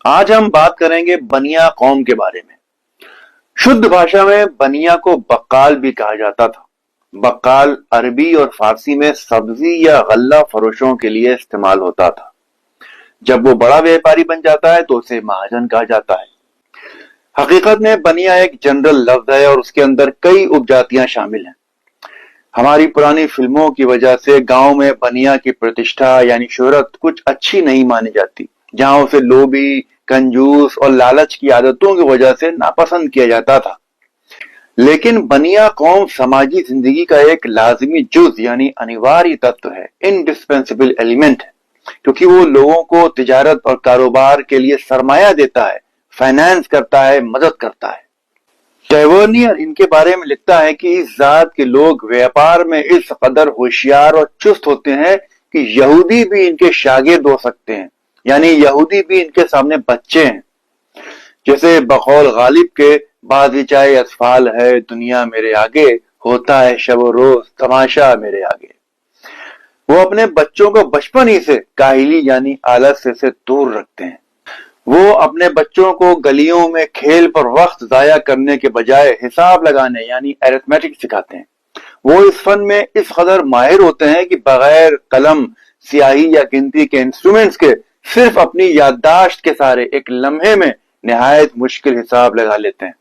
آج ہم بات کریں گے بنیا قوم کے بارے میں۔ شدھ بھاشا میں بنیا کو بقال بھی کہا جاتا تھا۔ بقال عربی اور فارسی میں سبزی یا غلہ فروشوں کے لیے استعمال ہوتا تھا۔ جب وہ بڑا ویپاری بن جاتا ہے تو اسے مہاجن کہا جاتا ہے۔ حقیقت میں بنیا ایک جنرل لفظ ہے اور اس کے اندر کئی اپجاتیاں شامل ہیں۔ ہماری پرانی فلموں کی وجہ سے گاؤں میں بنیا کی پرتشٹھا یعنی شہرت کچھ اچھی نہیں مانی جاتی، جہاں اسے لوبھی، کنجوس اور لالچ کی عادتوں کی وجہ سے ناپسند کیا جاتا تھا۔ لیکن بنیا قوم سماجی زندگی کا ایک لازمی جز یعنی انواری تتو ہے، انڈسپینسیبل ایلیمنٹ ہے، کیونکہ وہ لوگوں کو تجارت اور کاروبار کے لیے سرمایہ دیتا ہے، فائنانس کرتا ہے، مدد کرتا ہے۔ ٹیورنیئر ان کے بارے میں لکھتا ہے کہ اس ذات کے لوگ ویپار میں اس قدر ہوشیار اور چست ہوتے ہیں کہ یہودی بھی ان کے شاگرد ہو سکتے ہیں، یعنی یہودی بھی ان کے سامنے بچے ہیں۔ جیسے بقول غالب کے بازیچائے اسفال ہے دنیا میرے آگے، ہوتا ہے شب و روز تماشا میرے آگے۔ وہ اپنے بچوں کو بچپن ہی سے کاہلی یعنی آلس سے دور رکھتے ہیں۔ وہ اپنے بچوں کو گلیوں میں کھیل پر وقت ضائع کرنے کے بجائے حساب لگانے یعنی ایرتمیٹک سکھاتے ہیں۔ وہ اس فن میں اس قدر ماہر ہوتے ہیں کہ بغیر قلم، سیاہی یا گنتی کے انسٹرومنٹس کے صرف اپنی یادداشت کے سہارے ایک لمحے میں نہایت مشکل حساب لگا لیتے ہیں۔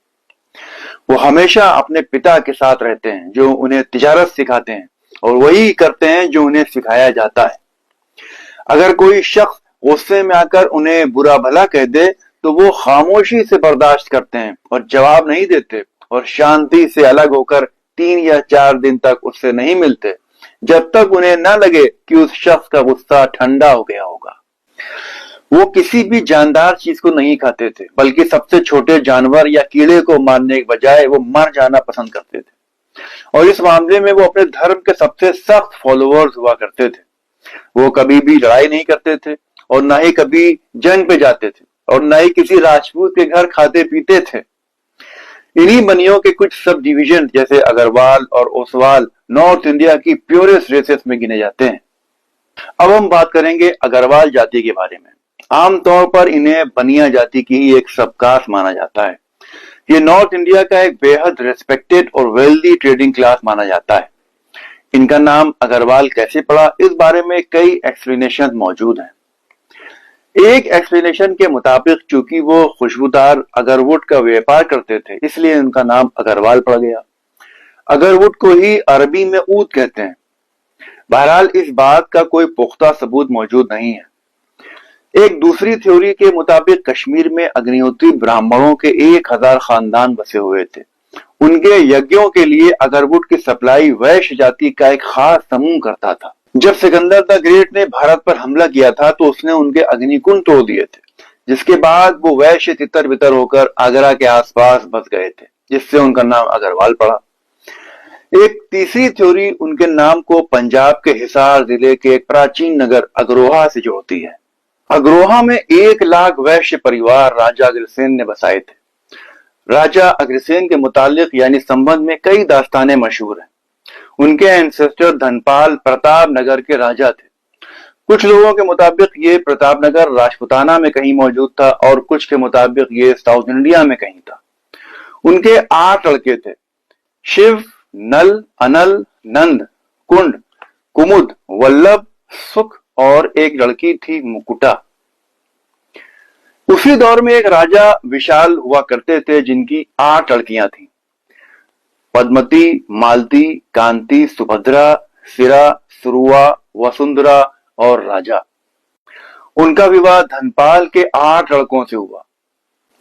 وہ ہمیشہ اپنے پتا کے ساتھ رہتے ہیں جو انہیں تجارت سکھاتے ہیں، اور وہی کرتے ہیں جو انہیں سکھایا جاتا ہے۔ اگر کوئی شخص غصے میں آ کر انہیں برا بھلا کہہ دے تو وہ خاموشی سے برداشت کرتے ہیں اور جواب نہیں دیتے، اور شانتی سے الگ ہو کر 3 یا 4 دن تک اس سے نہیں ملتے، جب تک انہیں نہ لگے کہ اس شخص کا غصہ ٹھنڈا ہو گیا ہوگا۔ وہ کسی بھی جاندار چیز کو نہیں کھاتے تھے، بلکہ سب سے چھوٹے جانور یا کیڑے کو مارنے کے بجائے وہ مر جانا پسند کرتے تھے، اور اس معاملے میں وہ اپنے دھرم کے سب سے سخت فالوورز ہوا کرتے تھے۔ وہ کبھی بھی لڑائی نہیں کرتے تھے، اور نہ ہی کبھی جنگ پہ جاتے تھے، اور نہ ہی کسی راجپوت کے گھر کھاتے پیتے تھے۔ انہی بنیوں کے کچھ سب ڈویژن جیسے اگروال اور اوسوال نارتھ انڈیا کی پیورسٹ ریسز میں گنے جاتے ہیں۔ اب ہم بات کریں گے اگروال جاتی کے بارے میں۔ عام طور پر انہیں بنیا جاتی کی ہی ایک سب کاسٹ مانا جاتا ہے۔ یہ نارتھ انڈیا کا ایک بے حد ریسپیکٹڈ اور ویلدی ٹریڈنگ کلاس مانا جاتا ہے۔ ان کا نام اگروال کیسے پڑا، اس بارے میں کئی ایکسپلینیشن موجود ہیں۔ ایک ایکسپلینیشن کے مطابق چونکہ وہ خوشبودار اگروڈ کا ویپار کرتے تھے، اس لیے ان کا نام اگروال پڑ گیا۔ اگروڈ کو ہی عربی میں عود کہتے ہیں۔ بہرحال اس بات کا کوئی پختہ ثبوت موجود نہیں ہے۔ ایک دوسری تھیوری کے مطابق کشمیر میں اگنیہوتری برہمنوں کے 1000 خاندان بسے ہوئے تھے۔ ان کے یجوں کے لیے اگروڈ کی سپلائی ویش جاتی کا ایک خاص سموہ کرتا تھا۔ جب سکندر دا گریٹ نے بھارت پر حملہ کیا تھا تو اس نے ان کے اگنی کنڈ توڑ دیے تھے، جس کے بعد وہ ویش تتر بتر ہو کر آگرہ کے آس پاس بس گئے تھے، جس سے ان کا نام اگروال پڑا۔ ایک تیسری تھیوری ان کے نام کو پنجاب کے حصار ضلع کے ایک پراچین نگر اگروہا سے جوڑتی ہے۔ اگروہا میں 1 لاکھ ویش پریوار راجہ اگرسین نے بسائے تھے۔ راجہ اگرسین کے متعلق یعنی سمبندھ میں کئی داستانیں مشہور ہیں۔ ان کے اینسسٹر دھنپال پرتاپ نگر کے راجہ تھے۔ کچھ لوگوں کے مطابق یہ پرتاپ نگر راجپوتانہ میں کہیں موجود تھا، اور کچھ کے مطابق یہ ساؤتھ انڈیا میں کہیں تھا۔ ان کے 8 لڑکے تھے: شیو، نل، انل، نند، کنڈ، کمد، ولبھ، سکھ، اور ایک لڑکی تھی مکٹا۔ اسی دور میں ایک راجہ وشال ہوا کرتے تھے جن کی 8 لڑکیاں تھیں: پدمتی، مالتی، کانتی، سبھدرا، سرا، سروا، وسندھرا اور راجا۔ ان کا وواہ دھنپال کے 8 لڑکوں سے ہوا۔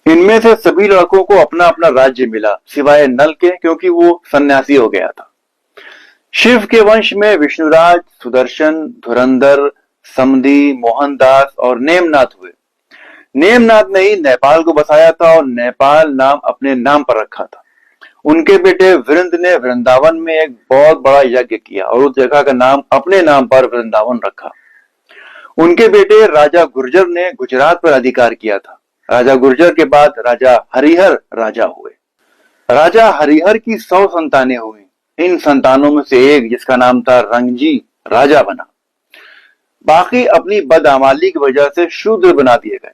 ان میں سے سبھی لڑکوں کو اپنا اپنا راجیہ ملا سوائے نل کے، کیونکہ وہ سنیاسی ہو گیا تھا۔ شیو کے ونش میں وشنو راج، سدرشن، دھرندر، سمدھی، موہن داس اور نیم ناتھ ہوئے۔ نیم ناتھ نے ہی نیپال کو بسایا تھا اور نیپال نام اپنے نام پر رکھا تھا۔ ان کے بیٹے ورند نے ورنداون میں ایک بہت بڑا یجఞ کیا اور اس جگہ کا نام اپنے نام پر ورنداون رکھا۔ ان کے بیٹے راجہ گرجر نے گجرات پر ادھیکار کیا تھا۔ راجہ گرجر کے بعد راجہ ہریہر راجہ ہوئے۔ راجہ ہریہر کی 100 سنتانیں ہوئیں۔ ان سنتانوں میں سے ایک جس کا نام تھا رنگجی راجہ بنا۔ باقی اپنی بدعمالی کی وجہ سے شودر بنا دیے گئے۔